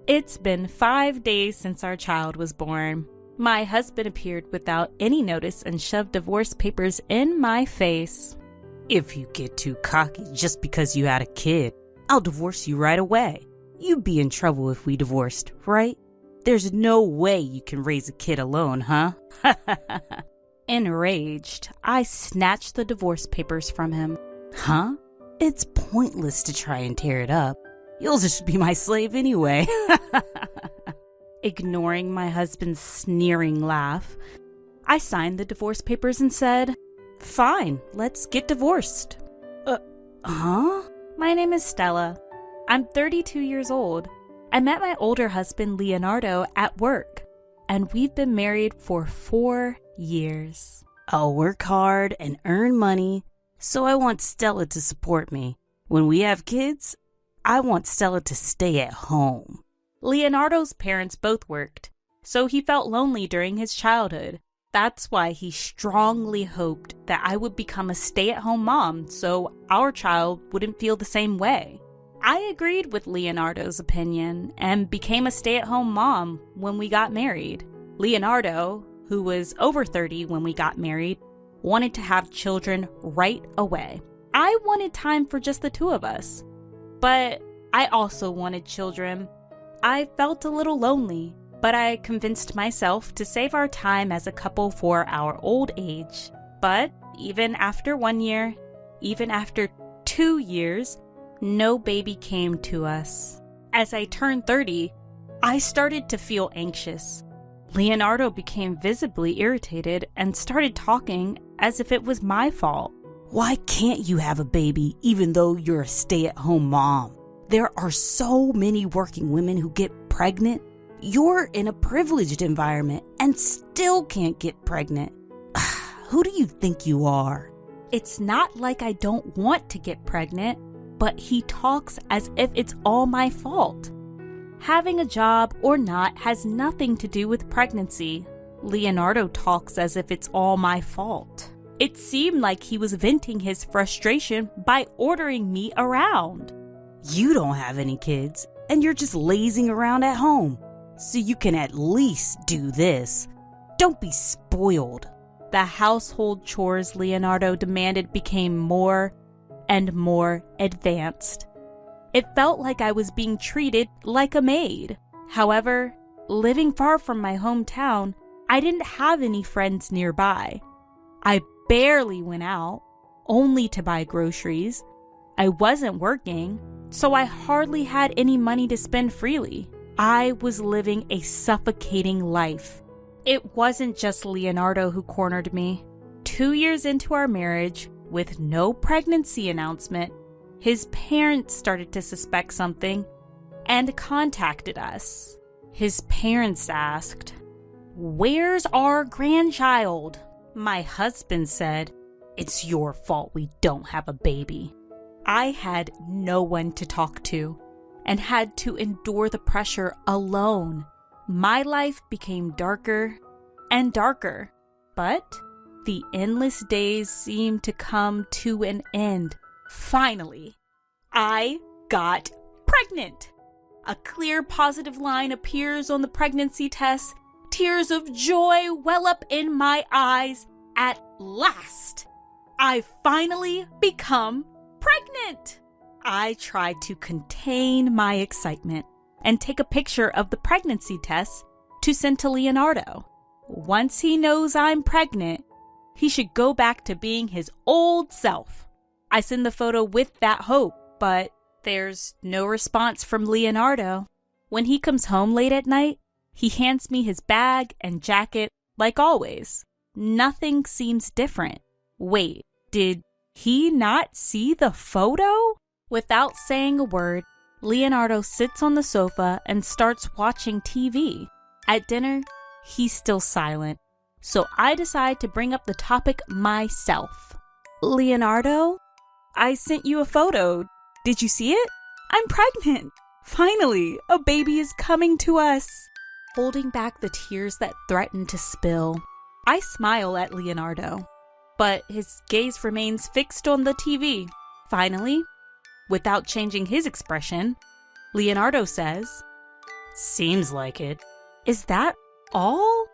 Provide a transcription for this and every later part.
It's been 5 days since our child was born. My husband appeared without any notice and shoved divorce papers in my face. If you get too cocky just because you had a kid, I'll divorce you right away. You'd be in trouble if we divorced, right? There's no way you can raise a kid alone, huh? Enraged, I snatched the divorce papers from him. Huh? It's pointless to try and tear it up. You'll just be my slave anyway. Ignoring my husband's sneering laugh, I signed the divorce papers and said, "Fine, let's get divorced." Huh? My name is Stella. I'm 32 years old. I met my older husband, Leonardo, at work, and we've been married for 4 years. I'll work hard and earn money, so I want Stella to support me. When we have kids, I want Stella to stay at home. Leonardo's parents both worked, so he felt lonely during his childhood. That's why he strongly hoped that I would become a stay-at-home mom so our child wouldn't feel the same way. I agreed with Leonardo's opinion and became a stay-at-home mom when we got married. Leonardo, who was over 30 when we got married, wanted to have children right away. I wanted time for just the two of us, but I also wanted children. I felt a little lonely, but I convinced myself to save our time as a couple for our old age. But even after 1 year, even after 2 years, no baby came to us. As I turned 30, I started to feel anxious. Leonardo became visibly irritated and started talking as if it was my fault. Why can't you have a baby even though you're a stay-at-home mom? There are so many working women who get pregnant. You're in a privileged environment and still can't get pregnant. Who do you think you are? It's not like I don't want to get pregnant, but he talks as if it's all my fault. Having a job or not has nothing to do with pregnancy. Leonardo talks as if it's all my fault. It seemed like he was venting his frustration by ordering me around. You don't have any kids, and you're just lazing around at home, so you can at least do this. Don't be spoiled. The household chores Leonardo demanded became more and more advanced. It felt like I was being treated like a maid. However, living far from my hometown, I didn't have any friends nearby. I barely went out, only to buy groceries. I wasn't working, so I hardly had any money to spend freely. I was living a suffocating life. It wasn't just Leonardo who cornered me. 2 years into our marriage, with no pregnancy announcement, his parents started to suspect something and contacted us. His parents asked, "Where's our grandchild?" My husband said, "It's your fault we don't have a baby." I had no one to talk to and had to endure the pressure alone. My life became darker and darker, but the endless days seemed to come to an end. Finally, I got pregnant. A clear positive line appears on the pregnancy test. Tears of joy well up in my eyes. At last, I finally become pregnant. I tried to contain my excitement and take a picture of the pregnancy test to send to Leonardo. Once he knows I'm pregnant, he should go back to being his old self. I send the photo with that hope, but there's no response from Leonardo. When he comes home late at night, he hands me his bag and jacket like always. Nothing seems different. Wait, did he not see the photo? Without saying a word, Leonardo sits on the sofa and starts watching TV. At dinner, he's still silent, so I decide to bring up the topic myself. "Leonardo, I sent you a photo. Did you see it? I'm pregnant. Finally, a baby is coming to us." Holding back the tears that threaten to spill, I smile at Leonardo, but his gaze remains fixed on the TV. Finally, without changing his expression, Leonardo says, Seems like it. Is that all?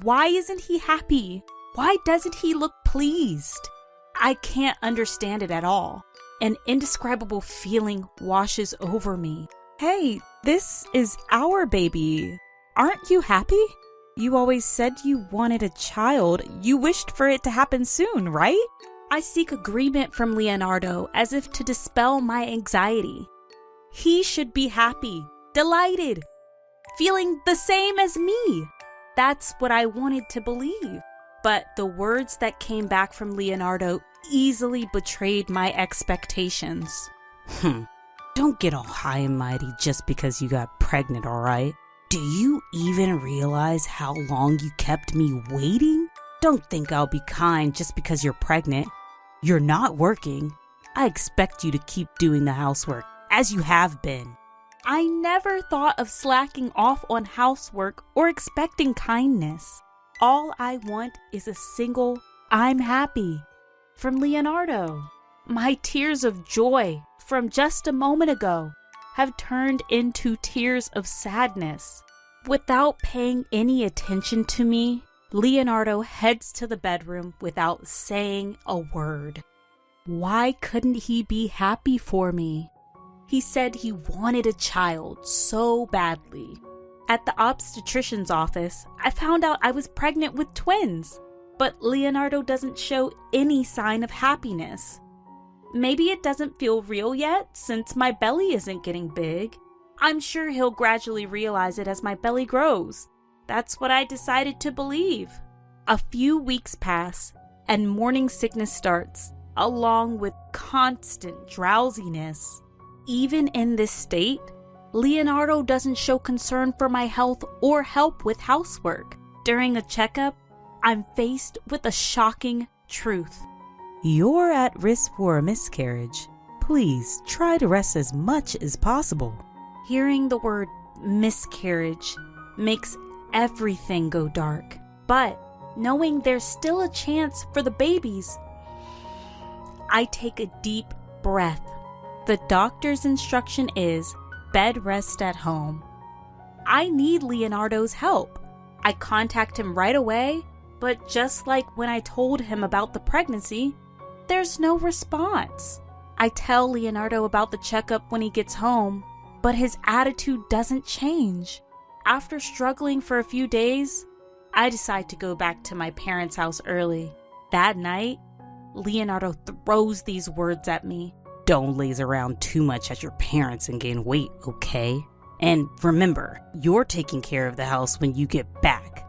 Why isn't he happy? Why doesn't he look pleased? I can't understand it at all. An indescribable feeling washes over me. Hey, this is our baby. Aren't you happy? You always said you wanted a child. You wished for it to happen soon, right? I seek agreement from Leonardo as if to dispel my anxiety. He should be happy, delighted, feeling the same as me. That's what I wanted to believe. But the words that came back from Leonardo easily betrayed my expectations. Don't get all high and mighty just because you got pregnant, alright? Do you even realize how long you kept me waiting? Don't think I'll be kind just because you're pregnant. You're not working. I expect you to keep doing the housework, as you have been. I never thought of slacking off on housework or expecting kindness. All I want is a single "I'm happy" from Leonardo. My tears of joy from just a moment ago have turned into tears of sadness. Without paying any attention to me, Leonardo heads to the bedroom without saying a word. Why couldn't he be happy for me? He said he wanted a child so badly. At the obstetrician's office, I found out I was pregnant with twins, but Leonardo doesn't show any sign of happiness. Maybe it doesn't feel real yet since my belly isn't getting big. I'm sure he'll gradually realize it as my belly grows. That's what I decided to believe. A few weeks pass and morning sickness starts, along with constant drowsiness. Even in this state, Leonardo doesn't show concern for my health or help with housework. During a checkup, I'm faced with a shocking truth. You're at risk for a miscarriage. Please try to rest as much as possible. Hearing the word miscarriage makes everything go dark. But knowing there's still a chance for the babies, I take a deep breath. The doctor's instruction is bed rest at home. I need Leonardo's help. I contact him right away, but just like when I told him about the pregnancy, there's no response. I tell Leonardo about the checkup when he gets home, but his attitude doesn't change. After struggling for a few days, I decide to go back to my parents' house early. That night, Leonardo throws these words at me. Don't laze around too much at your parents and gain weight, okay? And remember, you're taking care of the house when you get back.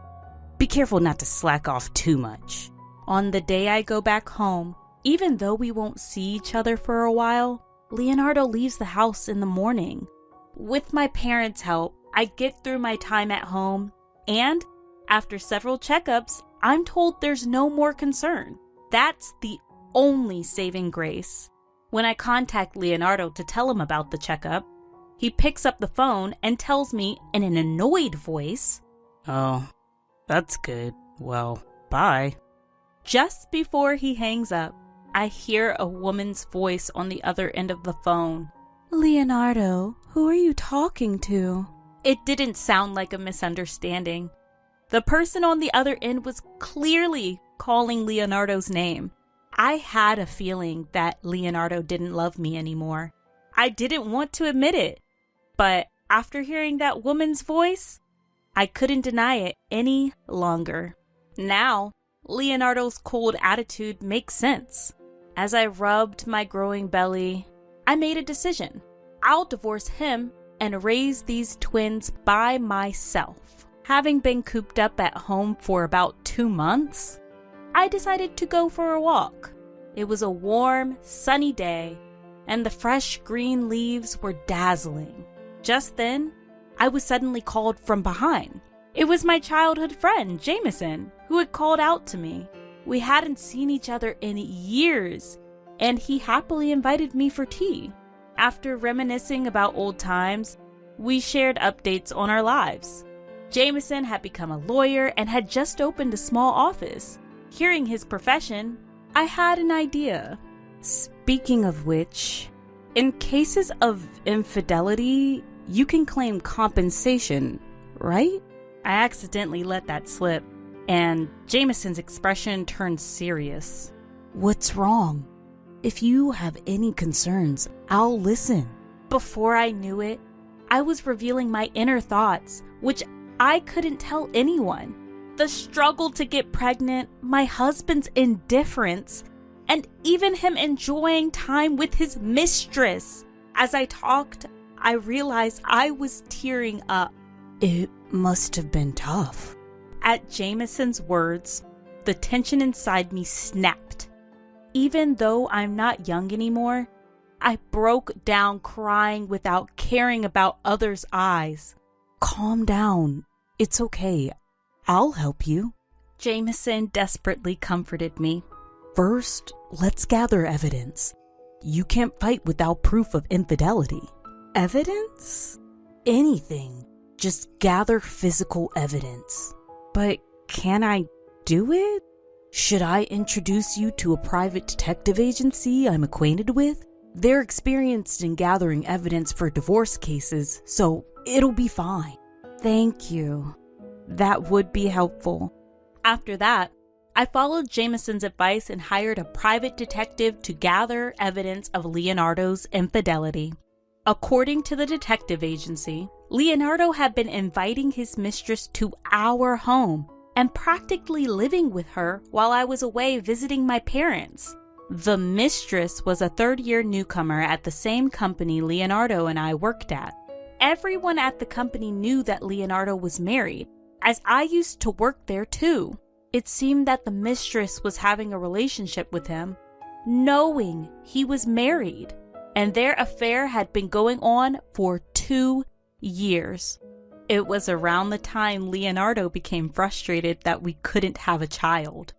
Be careful not to slack off too much. On the day I go back home, even though we won't see each other for a while, Leonardo leaves the house in the morning. With my parents' help, I get through my time at home, and after several checkups, I'm told there's no more concern. That's the only saving grace. When I contact Leonardo to tell him about the checkup, he picks up the phone and tells me in an annoyed voice, "Oh, that's good. Well, bye." Just before he hangs up, I hear a woman's voice on the other end of the phone. "Leonardo, who are you talking to?" It didn't sound like a misunderstanding. The person on the other end was clearly calling Leonardo's name. I had a feeling that Leonardo didn't love me anymore. I didn't want to admit it, but after hearing that woman's voice, I couldn't deny it any longer. Now, Leonardo's cold attitude makes sense. As I rubbed my growing belly, I made a decision. I'll divorce him and raise these twins by myself. Having been cooped up at home for about 2 months, I decided to go for a walk. It was a warm, sunny day, and the fresh green leaves were dazzling. Just then, I was suddenly called from behind. It was my childhood friend, Jameson, who had called out to me. We hadn't seen each other in years, and he happily invited me for tea. After reminiscing about old times, we shared updates on our lives. Jameson had become a lawyer and had just opened a small office. Hearing his profession, I had an idea. Speaking of which, in cases of infidelity, you can claim compensation, right? I accidentally let that slip, and Jameson's expression turned serious. What's wrong? If you have any concerns, I'll listen. Before I knew it, I was revealing my inner thoughts, which I couldn't tell anyone. The struggle to get pregnant, my husband's indifference, and even him enjoying time with his mistress. As I talked, I realized I was tearing up. It must have been tough. At Jameson's words, the tension inside me snapped. Even though I'm not young anymore, I broke down crying without caring about others' eyes. Calm down. It's okay. I'll help you. Jameson desperately comforted me. First, let's gather evidence. You can't fight without proof of infidelity. Evidence? Anything. Just gather physical evidence. But can I do it? Should I introduce you to a private detective agency I'm acquainted with? They're experienced in gathering evidence for divorce cases, so it'll be fine. Thank you. That would be helpful. After that, I followed Jameson's advice and hired a private detective to gather evidence of Leonardo's infidelity. According to the detective agency, Leonardo had been inviting his mistress to our home and practically living with her while I was away visiting my parents. The mistress was a third-year newcomer at the same company Leonardo and I worked at. Everyone at the company knew that Leonardo was married, as I used to work there too. It seemed that the mistress was having a relationship with him, knowing he was married, and their affair had been going on for 2 years. It was around the time Leonardo became frustrated that we couldn't have a child.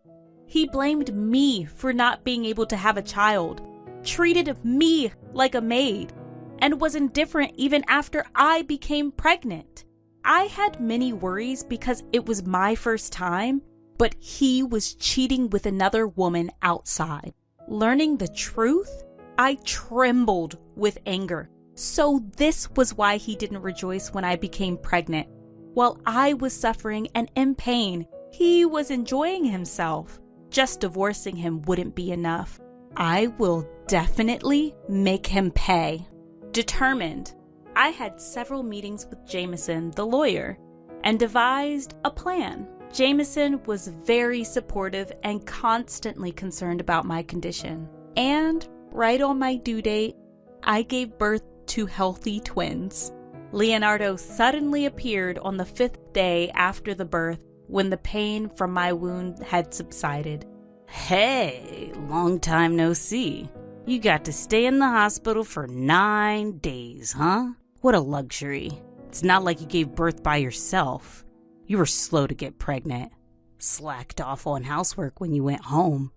He blamed me for not being able to have a child, treated me like a maid, and was indifferent even after I became pregnant. I had many worries because it was my first time, but he was cheating with another woman outside. Learning the truth, I trembled with anger. So this was why he didn't rejoice when I became pregnant. While I was suffering and in pain, he was enjoying himself. Just divorcing him wouldn't be enough. I will definitely make him pay. Determined, I had several meetings with Jameson, the lawyer, and devised a plan. Jameson was very supportive and constantly concerned about my condition. And right on my due date, I gave birth to healthy twins. Leonardo suddenly appeared on the 5th day after the birth when the pain from my wound had subsided. Hey, long time no see. You got to stay in the hospital for 9 days, huh? What a luxury. It's not like you gave birth by yourself. You were slow to get pregnant. Slacked off on housework when you went home.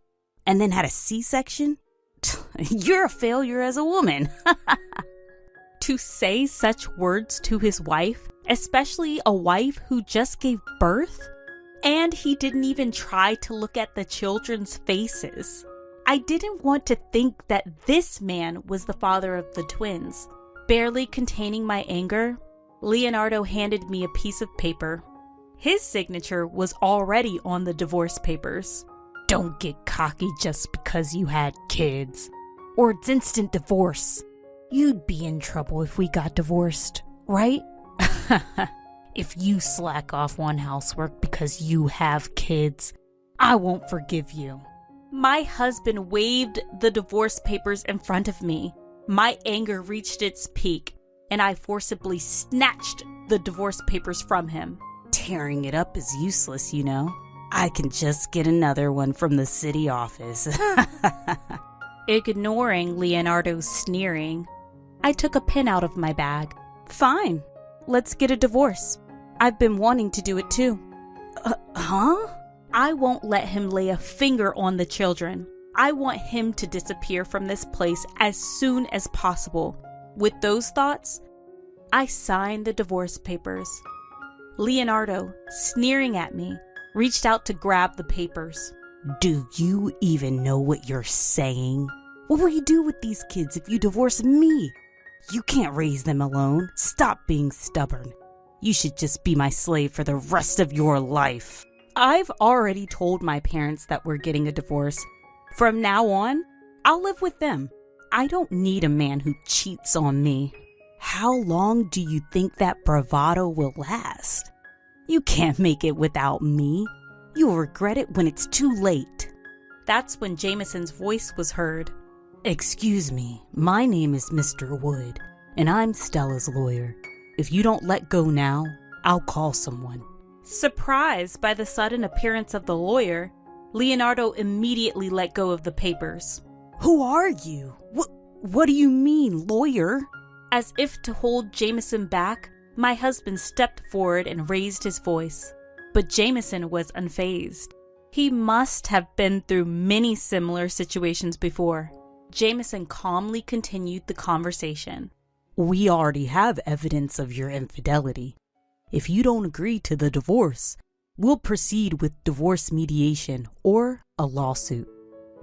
And then had a C-section? You're a failure as a woman. To say such words to his wife, especially a wife who just gave birth? And he didn't even try to look at the children's faces. I didn't want to think that this man was the father of the twins. Barely containing my anger, Leonardo handed me a piece of paper. His signature was already on the divorce papers. Don't get cocky just because you had kids, or it's instant divorce. You'd be in trouble if we got divorced, right? If you slack off on housework because you have kids, I won't forgive you. My husband waved the divorce papers in front of me. My anger reached its peak, and I forcibly snatched the divorce papers from him. Tearing it up is useless, you know. I can just get another one from the city office. Ignoring Leonardo's sneering, I took a pen out of my bag. Fine, let's get a divorce. I've been wanting to do it too. Huh? I won't let him lay a finger on the children. I want him to disappear from this place as soon as possible. With those thoughts, I signed the divorce papers. Leonardo, sneering at me, reached out to grab the papers. Do you even know what you're saying? What will you do with these kids if you divorce me? You can't raise them alone. Stop being stubborn. You should just be my slave for the rest of your life. I've already told my parents that we're getting a divorce. From now on, I'll live with them. I don't need a man who cheats on me. How long do you think that bravado will last? You can't make it without me. You'll regret it when it's too late. That's when Jameson's voice was heard. Excuse me, my name is Mr. Wood, and I'm Stella's lawyer. If you don't let go now, I'll call someone. Surprised by the sudden appearance of the lawyer, Leonardo immediately let go of the papers. Who are you? What do you mean, lawyer? As if to hold Jameson back, my husband stepped forward and raised his voice. But Jameson was unfazed. He must have been through many similar situations before. Jameson calmly continued the conversation. We already have evidence of your infidelity. If you don't agree to the divorce, we'll proceed with divorce mediation or a lawsuit.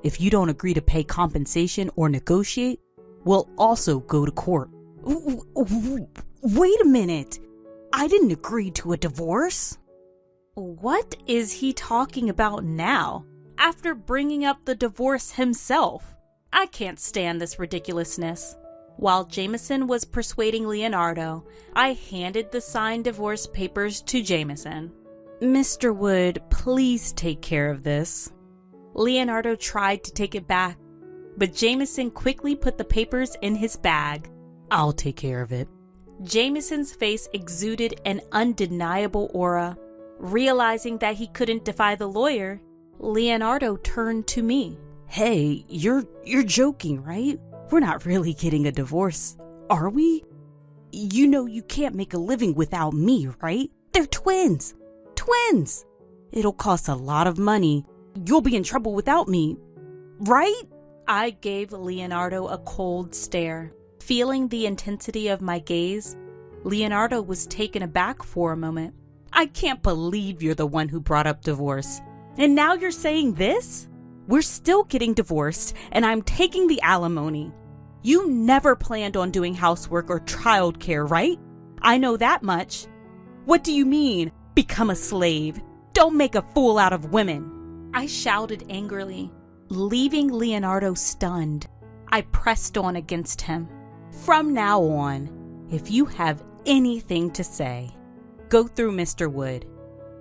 If you don't agree to pay compensation or negotiate, we'll also go to court. Wait a minute. I didn't agree to a divorce. What is he talking about now, after bringing up the divorce himself? I can't stand this ridiculousness. While Jameson was persuading Leonardo, I handed the signed divorce papers to Jameson. Mr. Wood, please take care of this. Leonardo tried to take it back, but Jameson quickly put the papers in his bag. I'll take care of it. Jameson's face exuded an undeniable aura. Realizing that he couldn't defy the lawyer, Leonardo turned to me. Hey, you're joking, right? We're not really getting a divorce, are we? You know you can't make a living without me, right? They're twins. Twins! It'll cost a lot of money. You'll be in trouble without me, right? I gave Leonardo a cold stare. Feeling the intensity of my gaze, Leonardo was taken aback for a moment. I can't believe you're the one who brought up divorce. And now you're saying this? We're still getting divorced, and I'm taking the alimony. You never planned on doing housework or childcare, right? I know that much. What do you mean, become a slave? Don't make a fool out of women. I shouted angrily, leaving Leonardo stunned. I pressed on against him. From now on, if you have anything to say, go through Mr. Wood.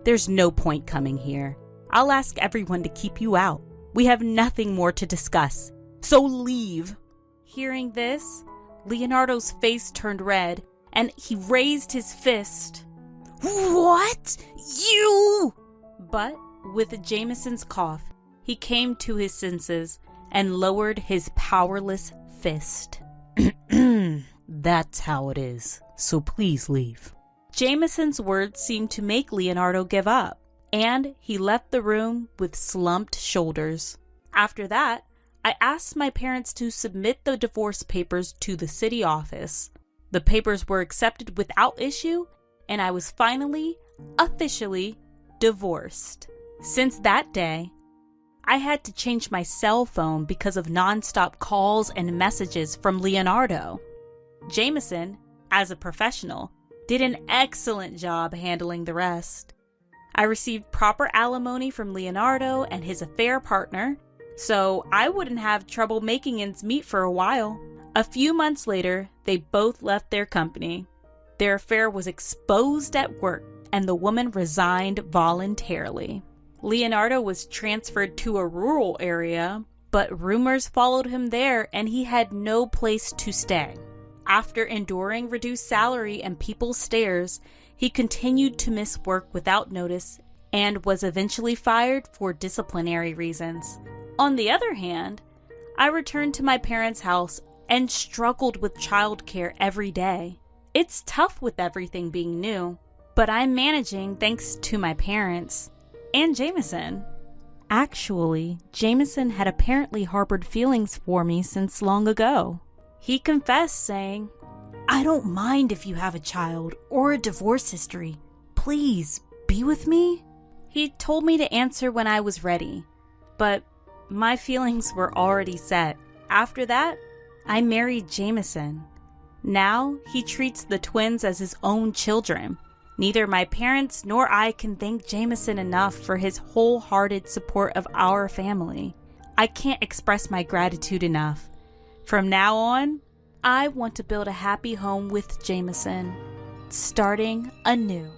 There's no point coming here. I'll ask everyone to keep you out. We have nothing more to discuss, so leave. Hearing this, Leonardo's face turned red, and he raised his fist. What? You? But with Jameson's cough, he came to his senses and lowered his powerless fist. That's how it is, so please leave. Jameson's words seemed to make Leonardo give up, and he left the room with slumped shoulders. After that, I asked my parents to submit the divorce papers to the city office. The papers were accepted without issue, and I was finally, officially, divorced. Since that day, I had to change my cell phone because of nonstop calls and messages from Leonardo. Jameson, as a professional, did an excellent job handling the rest. I received proper alimony from Leonardo and his affair partner, so I wouldn't have trouble making ends meet for a while. A few months later, they both left their company. Their affair was exposed at work, and the woman resigned voluntarily. Leonardo was transferred to a rural area, but rumors followed him there, and he had no place to stay. After enduring reduced salary and people's stares, he continued to miss work without notice and was eventually fired for disciplinary reasons. On the other hand, I returned to my parents' house and struggled with childcare every day. It's tough with everything being new, but I'm managing thanks to my parents and Jameson. Actually, Jameson had apparently harbored feelings for me since long ago. He confessed, saying, I don't mind if you have a child or a divorce history. Please, be with me. He told me to answer when I was ready, but my feelings were already set. After that, I married Jameson. Now he treats the twins as his own children. Neither my parents nor I can thank Jameson enough for his wholehearted support of our family. I can't express my gratitude enough. From now on, I want to build a happy home with Jameson, starting anew.